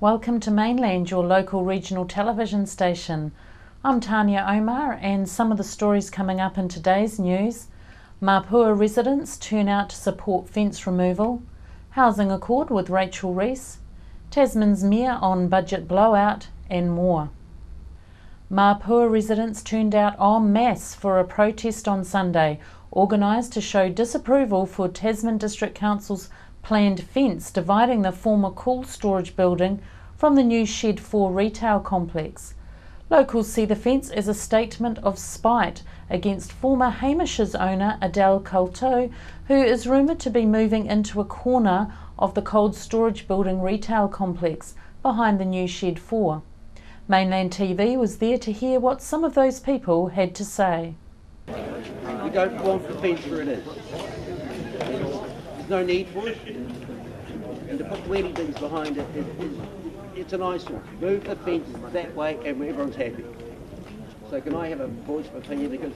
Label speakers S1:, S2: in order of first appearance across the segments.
S1: Welcome to Mainland, your local regional television station. I'm Tanya Omar, and some of the stories coming up in today's news: Mapua residents turn out to support fence removal, housing accord with Rachel Rees, Tasman's mayor on budget blowout, and more. Mapua residents turned out en masse for a protest on Sunday, organised to show disapproval for Tasman District Council's planned fence dividing the former cool storage building from the new Shed 4 retail complex. Locals see the fence as a statement of spite against former Hamish's owner Adele Couto, who is rumoured to be moving into a corner of the cold storage building retail complex behind the new Shed 4. Mainland TV was there to hear what some of those people had to say.
S2: We don't want the fence where it is. There's no need for it. And to put weedy things behind it, it's an eyesore. Move the fence that way and everyone's happy. So can I have a voice of opinion? Because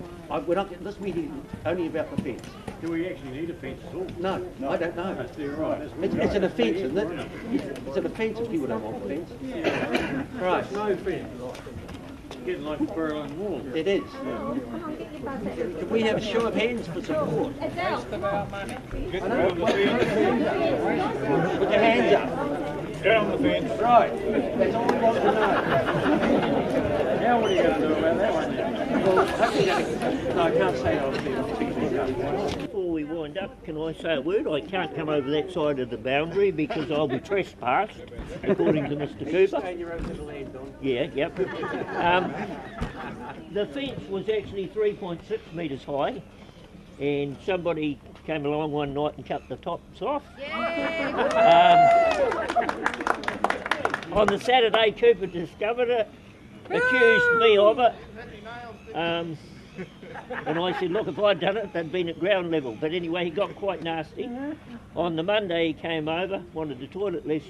S2: we're not getting this meeting only about the fence.
S3: Do we actually need a fence at all?
S2: No, I don't know.
S3: That's right.
S2: It's an offence, isn't it? It's an offence if people don't want the fence.
S3: Yeah.
S2: Right.
S3: There's no fence. It's getting like a Berlin Wall.
S2: It is. Can we have a show of hands for support?
S3: Get
S2: Put
S3: around the fence.
S2: your hands up.
S3: Down the fence.
S2: Right. That's all we want to know.
S3: Now what are you going to do about that one then?
S2: Well, hopefully no, I can't say I'll
S4: Before we wind up, can I say a word? I can't come over that side of the boundary because I'll be trespassed, according to Mr. Cooper. Yeah, yep. The fence was actually 3.6 metres high, and somebody came along one night and cut the tops off. On the Saturday, Cooper discovered it, accused me of it, and I said, look, if I'd done it, they'd been at ground level. But anyway, he got quite nasty. On the Monday, he came over, wanted the toilet list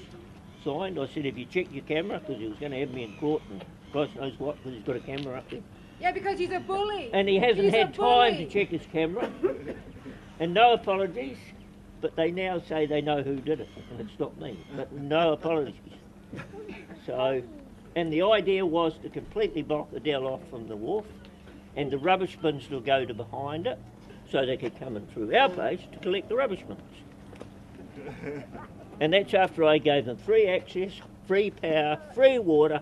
S4: signed. I said, have you checked your camera? Because he was going to have me in court, and God knows what, because he's got a camera up there.
S5: Yeah, because he's a bully.
S4: And he hasn't had time to check his camera. And no apologies, but they now say they know who did it, and it's not me. But no apologies. So, and the idea was to completely block the dell off from the wharf, and the rubbish bins will go to behind it, so they could come in through our place to collect the rubbish bins. And that's after I gave them free access, free power, free water,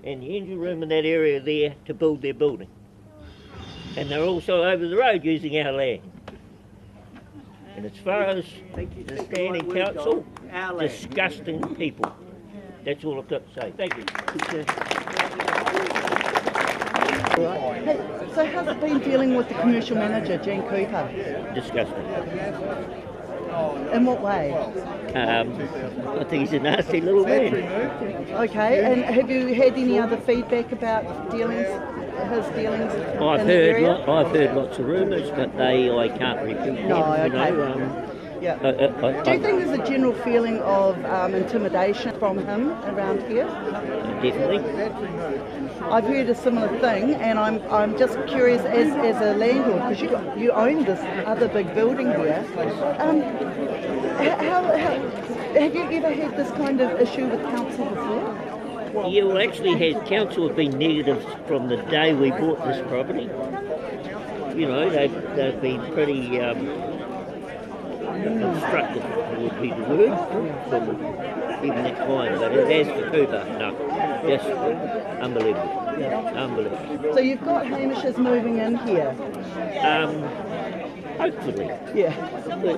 S4: and the engine room in that area there to build their building. And they're also over the road using our land. And as far as the standing council, disgusting people. That's all I've got to say. Thank you.
S6: Hey, so how's it been dealing with the commercial manager, Jean Cooper?
S4: Disgusting.
S6: In what way?
S4: I think he's a nasty little man.
S6: Okay, and have you had any other feedback about his dealings
S4: I've
S6: in the area?
S4: heard lots of rumours, but I can't repeat them.
S6: No,
S4: You
S6: okay.
S4: know,
S6: Yeah. Do you think there's a general feeling of intimidation from him around here?
S4: Definitely.
S6: I've heard a similar thing, and I'm just curious as a landlord, because you own this other big building here. How have you ever had this kind of issue with council before?
S4: Yeah, well, actually, council have been negative from the day we bought this property. You know, they've been pretty obstructive would be the word from even that client. But as for Cooper, no, just unbelievable. Unbelievable.
S6: So you've got Hamish's moving in here?
S4: Hopefully.
S6: Yeah.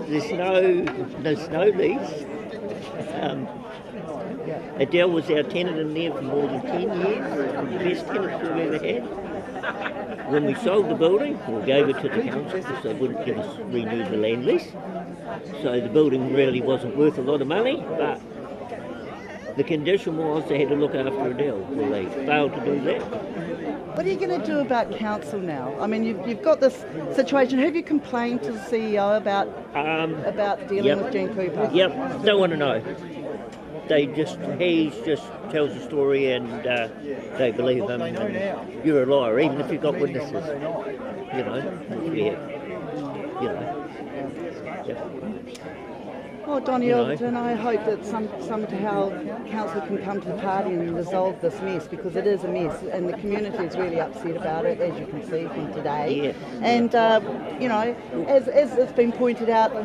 S4: There's no lease. Adele was our tenant in there for more than 10 years, the best tenant we've ever had. When we sold the building, we gave it to the council because they wouldn't give us renew the land lease. So the building really wasn't worth a lot of money, but The condition was they had to look after Adele. Well, they failed to do that.
S6: What are you going to do about council now? I mean, you've got this situation. Have you complained to the CEO about dealing with Jean Cooper?
S4: Yep, don't want to know. He just tells a story and they believe him. And you're a liar, even if you've got witnesses. You know,
S6: Well, Donnie Alderton, I hope that somehow council can come to the party and resolve this mess, because it is a mess and the community is really upset about it, as you can see from today.
S4: Yeah.
S6: And, as it's been pointed out,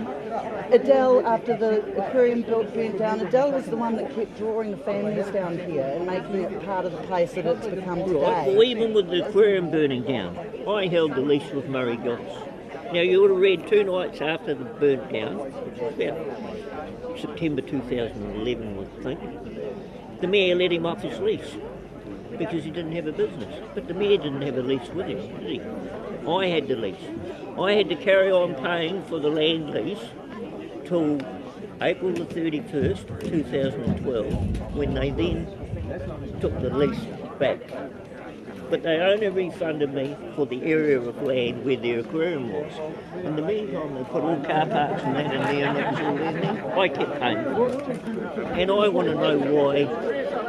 S6: Adele, after the aquarium burnt down, Adele was the one that kept drawing the families down here and making it part of the place that it's become today.
S4: Right. Well, even with the aquarium burning down, I held the lease with Murray Goss. Now, you would have read 2 nights after the burnt down, which was about September 2011, I think, the mayor let him off his lease because he didn't have a business. But the mayor didn't have a lease with him, did he? I had the lease. I had to carry on paying for the land lease till April the 31st, 2012, when they then took the lease back. But they only refunded me for the area of land where the aquarium was. In the meantime, they put all car parks and that in there, and it was all in there. I kept paying for it. And I want to know why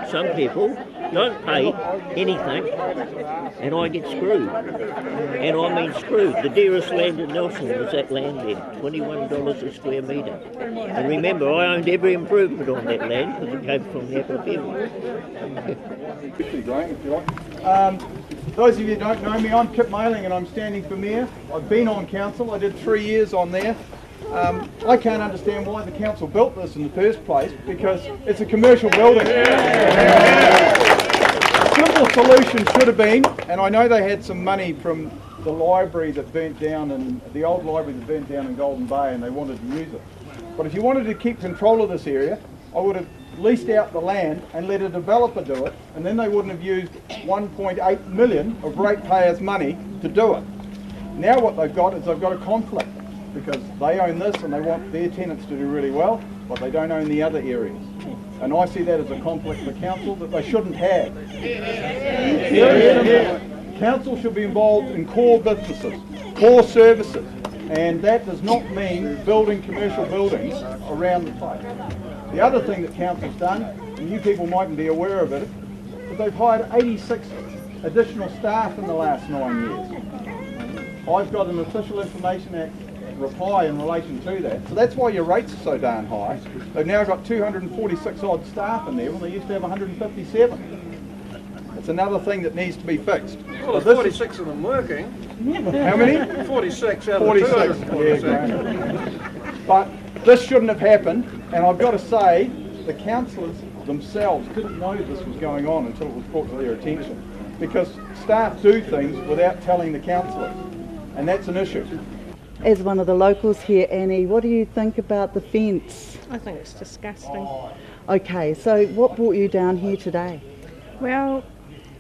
S4: some people don't pay anything and I get screwed. And I mean screwed. The dearest land in Nelson was that land there, $21 a square metre. And remember, I owned every improvement on that land because it came from the Apple
S7: Quickly going, if you like. Those of you who don't know me, I'm Kip Mainland and I'm standing for Mayor. I've been on council, I did 3 years on there. I can't understand why the council built this in the first place, because it's a commercial building. A simple solution should have been, and I know they had some money from the library that burnt down, and the old library that burnt down in Golden Bay, and they wanted to use it. But if you wanted to keep control of this area, I would have leased out the land and let a developer do it, and then they wouldn't have used 1.8 million of ratepayers' money to do it. Now what they've got is they've got a conflict, because they own this and they want their tenants to do really well, but they don't own the other areas. And I see that as a conflict for council that they shouldn't have. Council should be involved in core businesses, core services, and that does not mean building commercial buildings around the place. The other thing that council's done, and you people mightn't be aware of it, is they've hired 86 additional staff in the last 9 years. I've got an Official Information Act reply in relation to that. So that's why your rates are so darn high. They've now got 246 odd staff in there when they used to have 157. It's another thing that needs to be fixed.
S8: Well, there's 46 of them working.
S7: How many?
S8: 46 out of
S7: 46.
S8: 246.
S7: Yeah, but this shouldn't have happened, and I've got to say the councillors themselves didn't know this was going on until it was brought to their attention, because staff do things without telling the councillors, and that's an issue.
S6: As one of the locals here, Annie, what do you think about the fence?
S9: I think it's disgusting.
S6: Okay, so what brought you down here today?
S9: Well,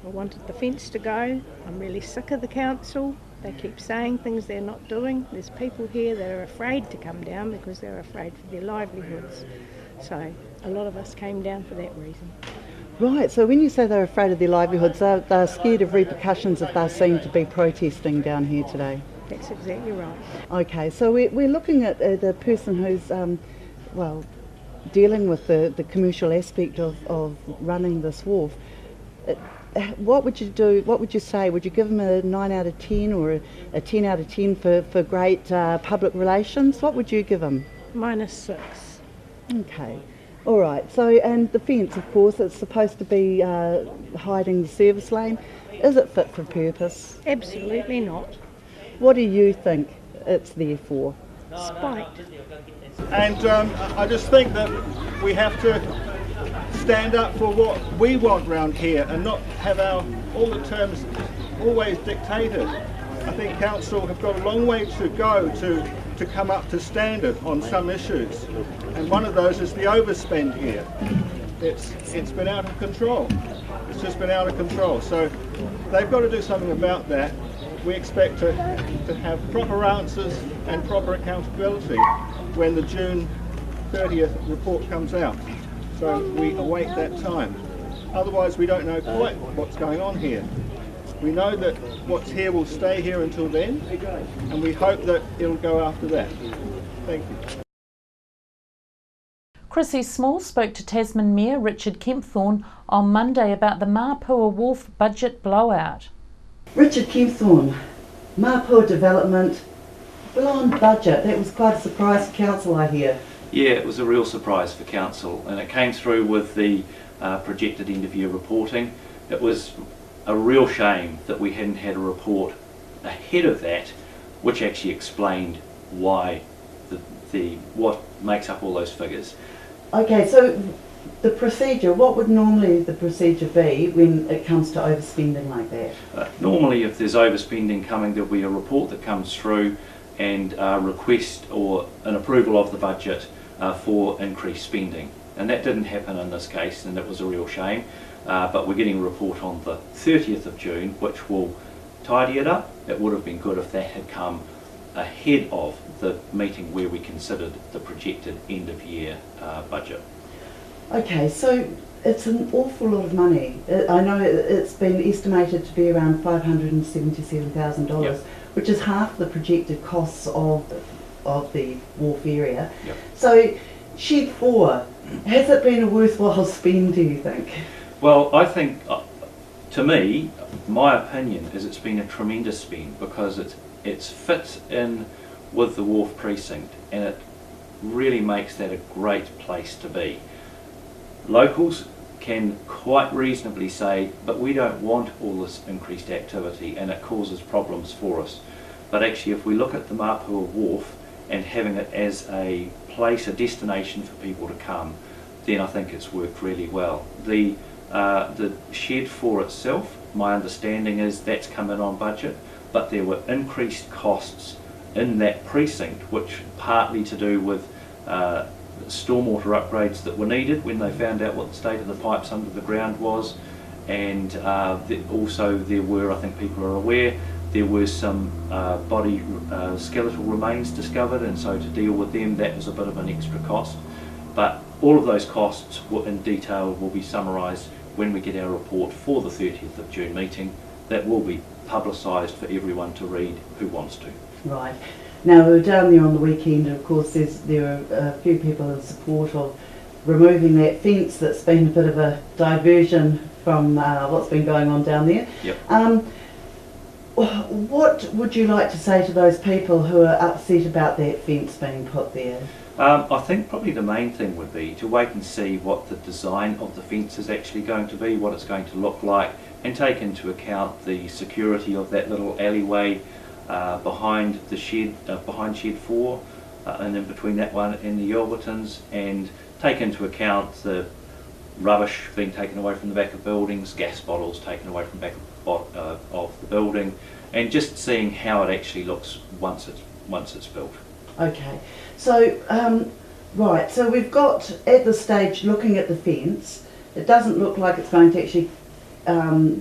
S9: I wanted the fence to go. I'm really sick of the council. They keep saying things they're not doing. There's people here that are afraid to come down because they're afraid for their livelihoods. So a lot of us came down for that reason.
S6: Right, so when you say they're afraid of their livelihoods, they're scared of repercussions if they're seen to be protesting down here today.
S9: That's exactly right.
S6: Okay, so we're looking at the person who's, dealing with the commercial aspect of running this wharf. What would you do? What would you say? Would you give them a 9 out of 10 or a 10 out of 10 for great public relations? What would you give them?
S9: -6.
S6: Okay. All right. So, and the fence, of course, it's supposed to be hiding the service lane. Is it fit for purpose?
S9: Absolutely not.
S6: What do you think it's there for?
S9: Spite.
S7: And I just think that we have to stand up for what we want round here and not have all the terms always dictated. I think council have got a long way to go to come up to standard on some issues, and one of those is the overspend here. It's been out of control. It's just been out of control. So they've got to do something about that. We expect to have proper answers and proper accountability when the June 30th report comes out. So we await that time. Otherwise we don't know quite what's going on here. We know that what's here will stay here until then, and we hope that it'll go after that. Thank you.
S1: Chrissy Small spoke to Tasman Mayor Richard Kempthorne on Monday about the Mapua Wharf budget blowout.
S6: Richard Kempthorne, Mapua Development, blown budget. That was quite a surprise to Council, I hear.
S10: Yeah, it was a real surprise for Council, and it came through with the projected end-of-year reporting. It was a real shame that we hadn't had a report ahead of that which actually explained why what makes up all those figures.
S6: Okay, so the procedure, what would normally the procedure be when it comes to overspending like that?
S10: Normally if there's overspending coming, there'll be a report that comes through and a request or an approval of the budget for increased spending. And that didn't happen in this case, and it was a real shame. But we're getting a report on the 30th of June, which will tidy it up. It would have been good if that had come ahead of the meeting where we considered the projected end-of-year budget.
S6: Okay, so it's an awful lot of money. I know it's been estimated to be around $577,000,
S10: Yep.
S6: which is half the projected costs of the wharf area.
S10: Yep.
S6: So Shed 4, has it been a worthwhile spend, do you think?
S10: Well, I think, to me, my opinion is it's been a tremendous spend because it fits in with the wharf precinct, and it really makes that a great place to be. Locals can quite reasonably say, but we don't want all this increased activity and it causes problems for us. But actually, if we look at the Mapua Wharf and having it as a place, a destination for people to come, then I think it's worked really well. The Shed 4 itself, my understanding is that's come in on budget, but there were increased costs in that precinct, which partly to do with stormwater upgrades that were needed when they found out what the state of the pipes under the ground was, and also there were, I think people are aware, there were some body skeletal remains discovered, and so to deal with them that was a bit of an extra cost. But all of those costs in detail will be summarised when we get our report for the 30th of June meeting. That will be publicised for everyone to read who wants to. Right.
S6: Now, we were down there on the weekend, and of course there are a few people in support of removing that fence that's been a bit of a diversion from what's been going on down there.
S10: Yep.
S6: What would you like to say to those people who are upset about that fence being put there?
S10: I think probably the main thing would be to wait and see what the design of the fence is actually going to be, what it's going to look like, and take into account the security of that little alleyway behind the shed, behind Shed 4, and in between that one and the Yelvertons, and take into account the rubbish being taken away from the back of buildings, gas bottles taken away from the back of the building, and just seeing how it actually looks once it's built.
S6: Okay, so right, so we've got at this stage looking at the fence. It doesn't look like it's going to actually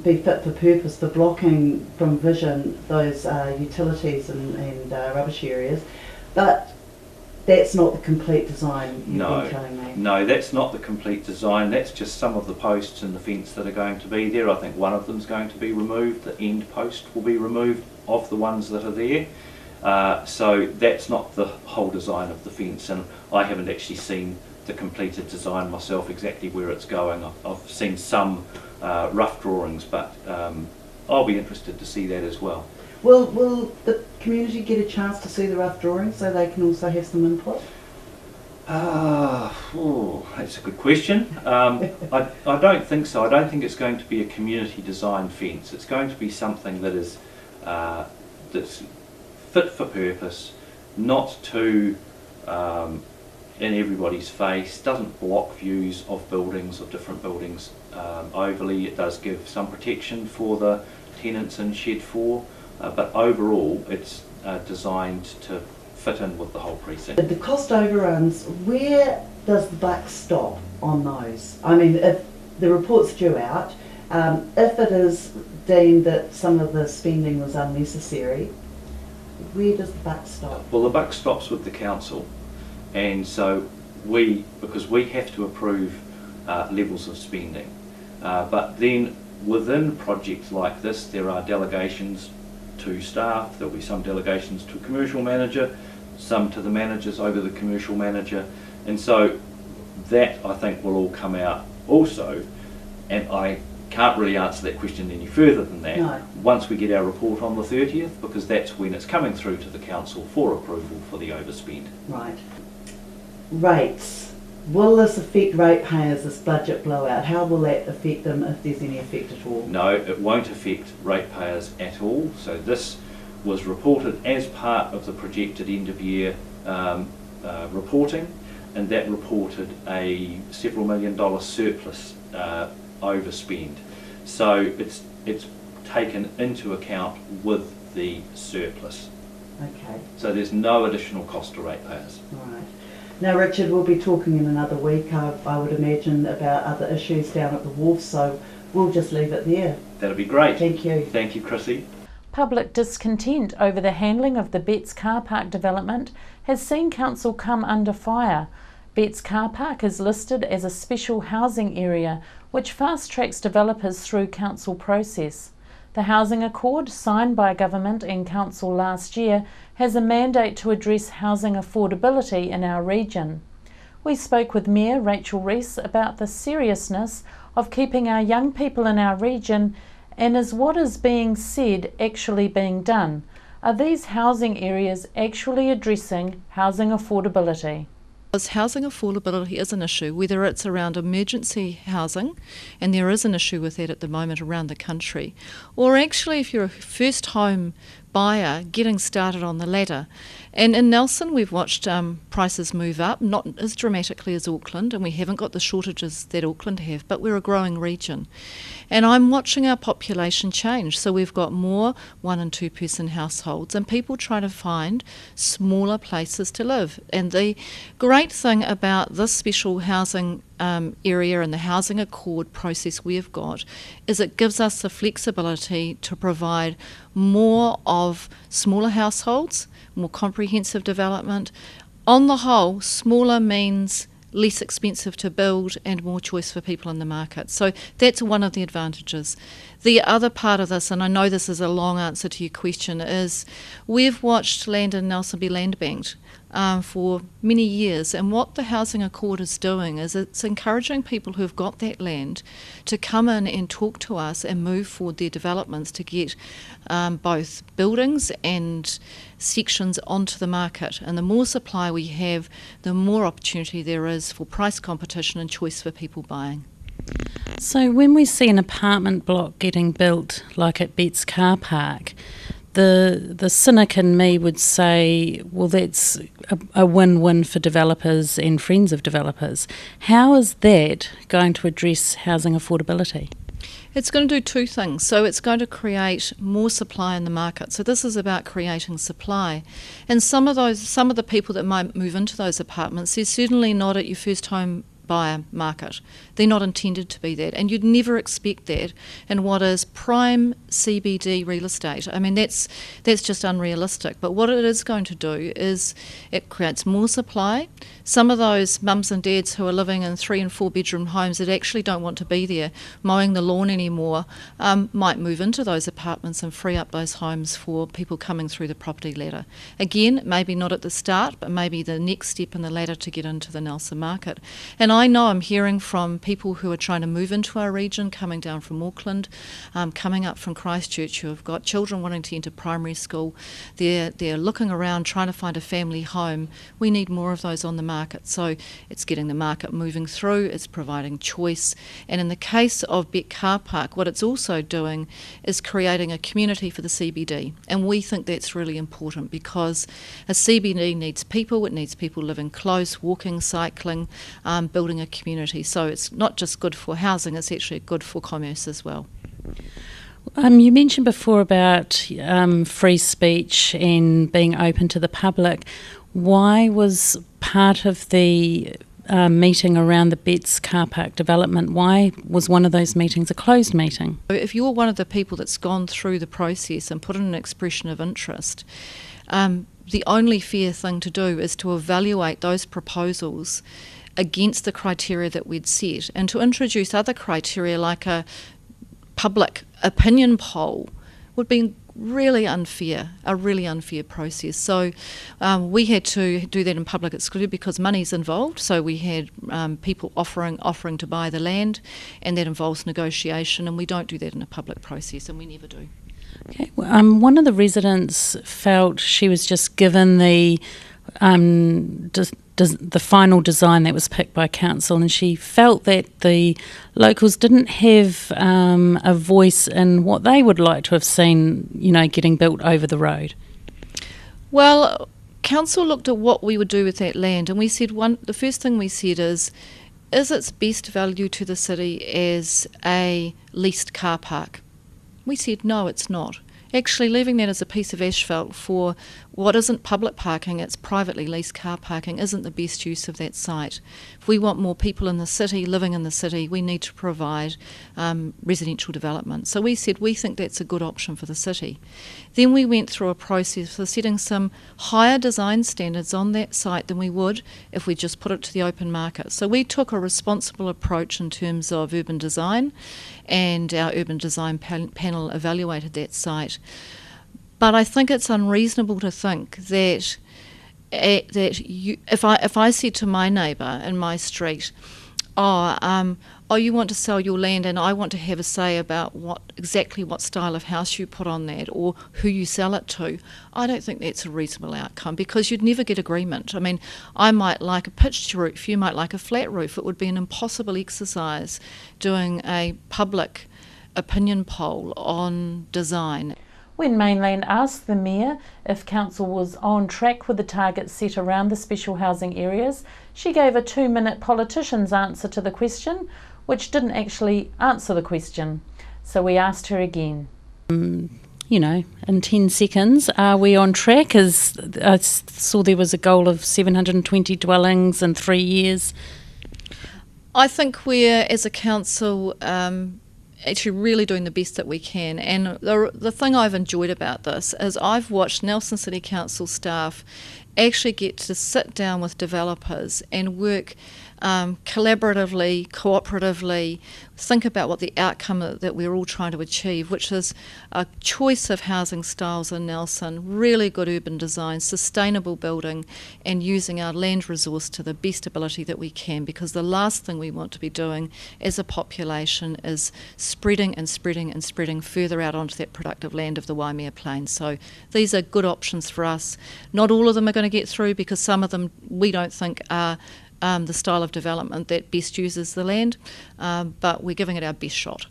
S6: be fit for purpose for blocking from vision those utilities and rubbish areas, but that's not the complete design you've been telling me.
S10: No, that's not the complete design. That's just some of the posts in the fence that are going to be there. I think one of them's going to be removed. The end post will be removed of the ones that are there. So that's not the whole design of the fence, and I haven't actually seen the completed design myself, exactly where it's going. I've seen some rough drawings, but I'll be interested to see that as well.
S6: Will the community get a chance to see the rough drawings so they can also have some input?
S10: That's a good question. I don't think so. I don't think it's going to be a community design fence. It's going to be something that is that's fit for purpose, not too in everybody's face, doesn't block views of buildings, of different buildings overly. It does give some protection for the tenants in Shed 4, but overall it's designed to fit in with the whole precinct.
S6: The cost overruns, where does the buck stop on those? I mean, if the report's due out, if it is deemed that some of the spending was unnecessary, where does the buck stop?
S10: Well, the buck stops with the council, and so because we have to approve levels of spending. But then within projects like this, there are delegations to staff, there'll be some delegations to commercial manager, some to the managers over the commercial manager, and so that I think will all come out also, and I can't really answer that question any further than that once we get our report on the 30th, because that's when it's coming through to the council for approval for the overspend.
S6: Right. Rates. Will this affect ratepayers, this budget blowout? How will that affect them, if there's any effect at all?
S10: No, it won't affect ratepayers at all. So this was reported as part of the projected end of year reporting, and that reported a several $1 million surplus overspend. So it's taken into account with the surplus.
S6: Okay.
S10: So there's no additional cost to ratepayers.
S6: Right. Now, Richard, we'll be talking in another week, I would imagine, about other issues down at the wharf, so we'll just leave it there.
S10: That'll be great.
S6: Thank you.
S10: Thank you, Chrissy.
S1: Public discontent over the handling of the Betts car park development has seen council come under fire. Betts car park is listed as a special housing area, which fast-tracks developers through council process. The Housing Accord, signed by government and council last year, has a mandate to address housing affordability in our region. We spoke with Mayor Rachel Rees about the seriousness of keeping our young people in our region, and is what is being said actually being done? Are these housing areas actually addressing housing affordability?
S11: Housing affordability is an issue, whether it's around emergency housing, and there is an issue with that at the moment around the country, or actually if you're a first home buyer getting started on the ladder. And in Nelson we've watched prices move up, not as dramatically as Auckland, and we haven't got the shortages that Auckland have, but we're a growing region. And I'm watching our population change, so we've got more 1 and 2 person households, and people try to find smaller places to live. And the great thing about this special housing area and the Housing Accord process we've got is it gives us the flexibility to provide more of smaller households, more comprehensive development. On the whole, smaller means less expensive to build and more choice for people in the market. So that's one of the advantages. The other part of this, and I know this is a long answer to your question, is we've watched land in Nelson be land banked for many years, and what the Housing Accord is doing is it's encouraging people who've got that land to come in and talk to us and move forward their developments to get both buildings and sections onto the market. And the more supply we have, the more opportunity there is for price competition and choice for people buying.
S1: So when we see an apartment block getting built, like at Betts car park, the cynic in me would say, well, that's a win-win for developers and friends of developers. How is that going to address housing affordability?
S11: It's going to do two things. So it's going to create more supply in the market. So this is about creating supply. And some of the people that might move into those apartments, they're certainly not at your first home buyer market. They're not intended to be that, and you'd never expect that in what is prime CBD real estate. I mean, that's just unrealistic. But what it is going to do is it creates more supply. Some of those mums and dads who are living in 3 and 4 bedroom homes that actually don't want to be there mowing the lawn anymore might move into those apartments and free up those homes for people coming through the property ladder. Again, maybe not at the start, but maybe the next step in the ladder to get into the Nelson market. And I know I'm hearing from people who are trying to move into our region, coming down from Auckland, coming up from Christchurch, who have got children wanting to enter primary school. They're looking around trying to find a family home. We need more of those on the market. So it's getting the market moving through, it's providing choice. And in the case of Betts car park, what it's also doing is creating a community for the CBD. And we think that's really important because a CBD needs people. It needs people living close, walking, cycling, building a community. So it's not just good for housing, it's actually good for commerce as well.
S1: You mentioned before about free speech and being open to the public. Why was part of the meeting around the Betts car park development, why was one of those meetings a closed meeting?
S11: If you're one of the people that's gone through the process and put in an expression of interest, the only fair thing to do is to evaluate those proposals against the criteria that we'd set, and to introduce other criteria like a public opinion poll would be really unfair, a really unfair process. So we had to do that in public exclusive because money's involved. So we had people offering to buy the land, and that involves negotiation, and we don't do that in a public process, and we never do.
S1: Okay. One of the residents felt she was just given the final design that was picked by council, and she felt that the locals didn't have a voice in what they would like to have seen, getting built over the road.
S11: Well, council looked at what we would do with that land, and we said the first thing we said is its best value to the city as a leased car park? We said no, it's not. Actually, leaving that as a piece of asphalt for what isn't public parking, it's privately leased car parking, isn't the best use of that site. If we want more people in the city, living in the city, we need to provide residential development. So we said we think that's a good option for the city. Then we went through a process for setting some higher design standards on that site than we would if we just put it to the open market. So we took a responsible approach in terms of urban design, and our urban design panel evaluated that site. But I think it's unreasonable to think that if I said to my neighbour in my street, you want to sell your land and I want to have a say about exactly what style of house you put on that or who you sell it to, I don't think that's a reasonable outcome, because you'd never get agreement. I mean, I might like a pitched roof, you might like a flat roof. It would be an impossible exercise doing a public opinion poll on design.
S1: When Mainland asked the Mayor if council was on track with the targets set around the special housing areas, she gave a 2-minute politician's answer to the question, which didn't actually answer the question. So we asked her again. In 10 seconds, are we on track? I saw there was a goal of 720 dwellings in 3 years.
S11: I think we're, as a council, actually really doing the best that we can. And the thing I've enjoyed about this is I've watched Nelson City Council staff actually get to sit down with developers and work collaboratively, cooperatively, think about what the outcome that we're all trying to achieve, which is a choice of housing styles in Nelson, really good urban design, sustainable building, and using our land resource to the best ability that we can, because the last thing we want to be doing as a population is spreading and spreading and spreading further out onto that productive land of the Waimea Plains. So these are good options for us. Not all of them are going to get through, because some of them we don't think are the style of development that best uses the land, but we're giving it our best shot.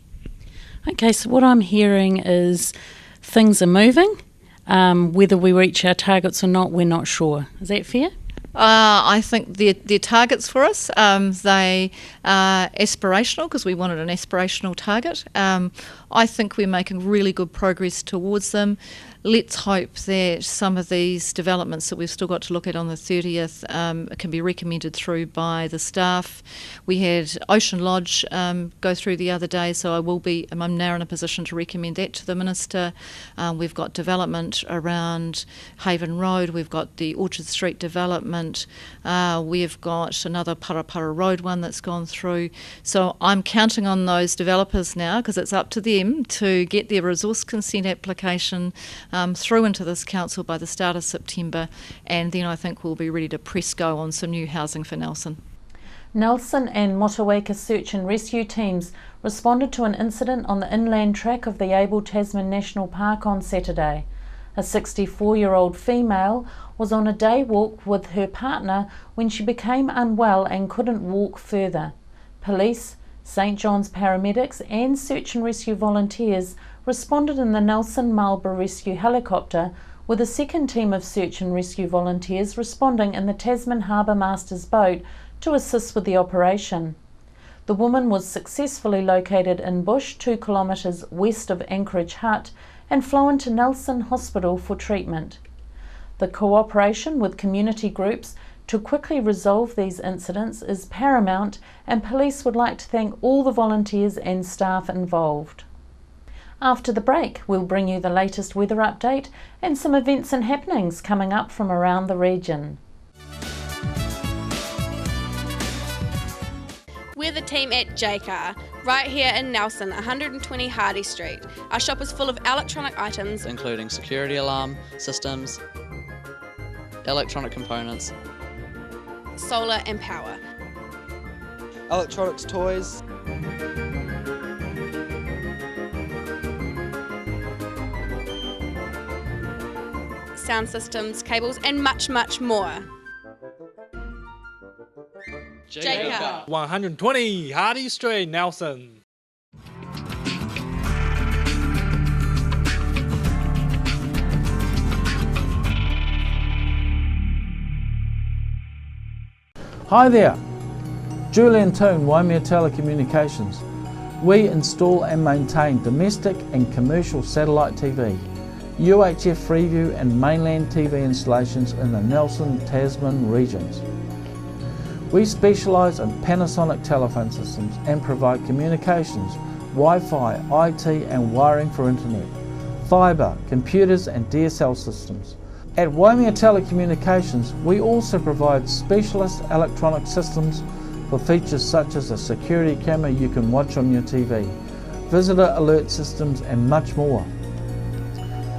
S1: Okay, so what I'm hearing is things are moving. Whether we reach our targets or not, we're not sure. Is that fair?
S11: I think they're targets for us. They are aspirational, because we wanted an aspirational target. I think we're making really good progress towards them. Let's hope that some of these developments that we've still got to look at on the 30th can be recommended through by the staff. We had Ocean Lodge go through the other day, so I'm now in a position to recommend that to the Minister. We've got development around Haven Road, we've got the Orchard Street development, we've got another Parapara Road one that's gone through. So I'm counting on those developers now, because it's up to them to get their resource consent application through into this council by the start of September, and then I think we'll be ready to press go on some new housing for Nelson.
S1: Nelson and Motueka search and rescue teams responded to an incident on the inland track of the Abel Tasman National Park on Saturday. A 64-year-old female was on a day walk with her partner when she became unwell and couldn't walk further. Police, St John's paramedics and search and rescue volunteers responded in the Nelson Marlborough Rescue Helicopter, with a second team of search and rescue volunteers responding in the Tasman Harbour Master's boat to assist with the operation. The woman was successfully located in bush 2 kilometres west of Anchorage Hut and flown to Nelson Hospital for treatment. The cooperation with community groups to quickly resolve these incidents is paramount, and police would like to thank all the volunteers and staff involved. After the break, we'll bring you the latest weather update and some events and happenings coming up from around the region.
S12: We're the team at JCar, right here in Nelson, 120 Hardy Street. Our shop is full of electronic items,
S13: including security alarm systems, electronic components,
S12: solar and power,
S13: electronics, toys,
S12: sound systems, cables, and much, much more. JCar.
S14: 120 Hardy Street, Nelson.
S15: Hi there, Julian Toon, Waimea Telecommunications. We install and maintain domestic and commercial satellite TV, UHF Freeview and Mainland TV installations in the Nelson, Tasman regions. We specialise in Panasonic telephone systems and provide communications, Wi-Fi, IT and wiring for internet, fibre, computers and DSL systems. At Waimea Telecommunications, we also provide specialist electronic systems for features such as a security camera you can watch on your TV, visitor alert systems and much more.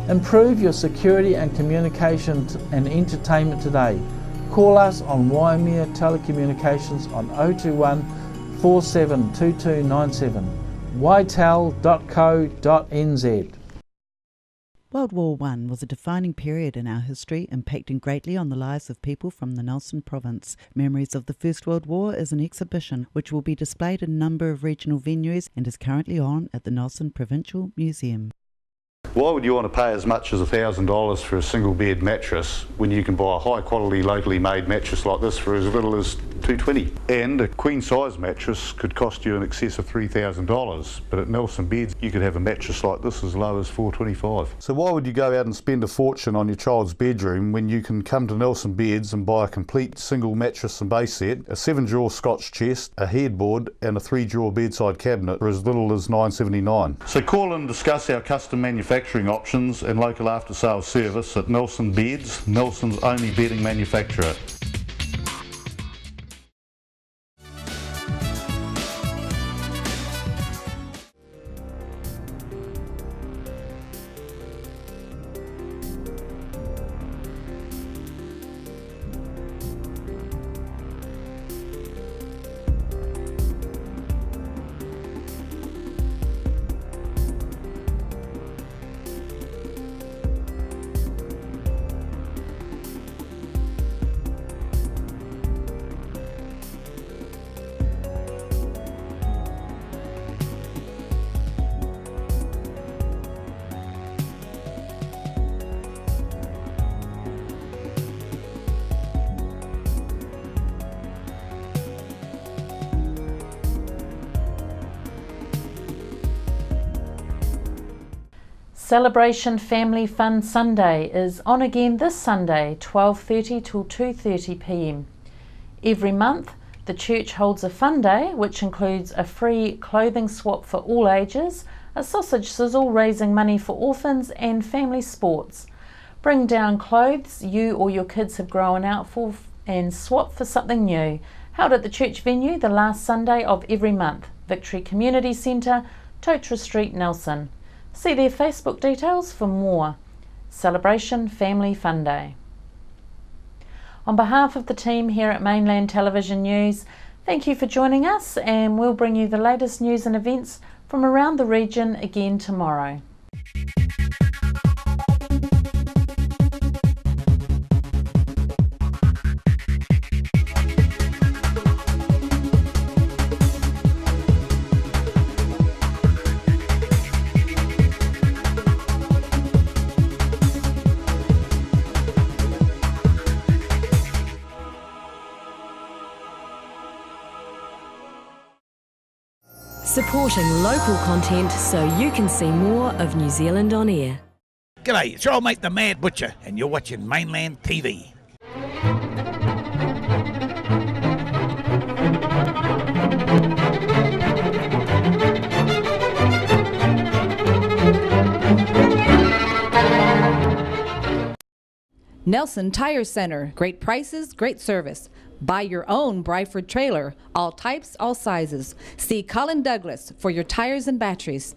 S15: Improve your security and communication and entertainment today. Call us on Waimea Telecommunications on 021 472297, ytel.co.nz.
S6: World War I was a defining period in our history, impacting greatly on the lives of people from the Nelson province. Memories of the First World War is an exhibition which will be displayed in a number of regional venues and is currently on at the Nelson Provincial Museum.
S16: Why would you want to pay as much as $1,000 for a single bed mattress when you can buy a high quality locally made mattress like this for as little as $220? And a queen size mattress could cost you in excess of $3,000, but at Nelson Beds you could have a mattress like this as low as $425. So why would you go out and spend a fortune on your child's bedroom when you can come to Nelson Beds and buy a complete single mattress and base set, a 7-drawer Scotch chest, a headboard and a 3-drawer bedside cabinet for as little as $979? So call and discuss our custom manufacturing options and local after-sales service at Nelson Beds, Nelson's only bedding manufacturer.
S1: Celebration Family Fun Sunday is on again this Sunday, 12:30 till 2:30 p.m. Every month, the church holds a fun day which includes a free clothing swap for all ages, a sausage sizzle raising money for orphans and family sports. Bring down clothes you or your kids have grown out for and swap for something new. Held at the church venue the last Sunday of every month, Victory Community Centre, Totra Street, Nelson. See their Facebook details for more. Celebration Family Fun Day. On behalf of the team here at Mainland Television News, thank you for joining us, and we'll bring you the latest news and events from around the region again tomorrow.
S17: Supporting local content so you can see more of New Zealand on air.
S18: G'day, it's your old mate the Mad Butcher and you're watching Mainland TV.
S19: Nelson Tire Center, great prices, great service. Buy your own Bryford trailer, all types, all sizes. See Colin Douglas for your tires and batteries.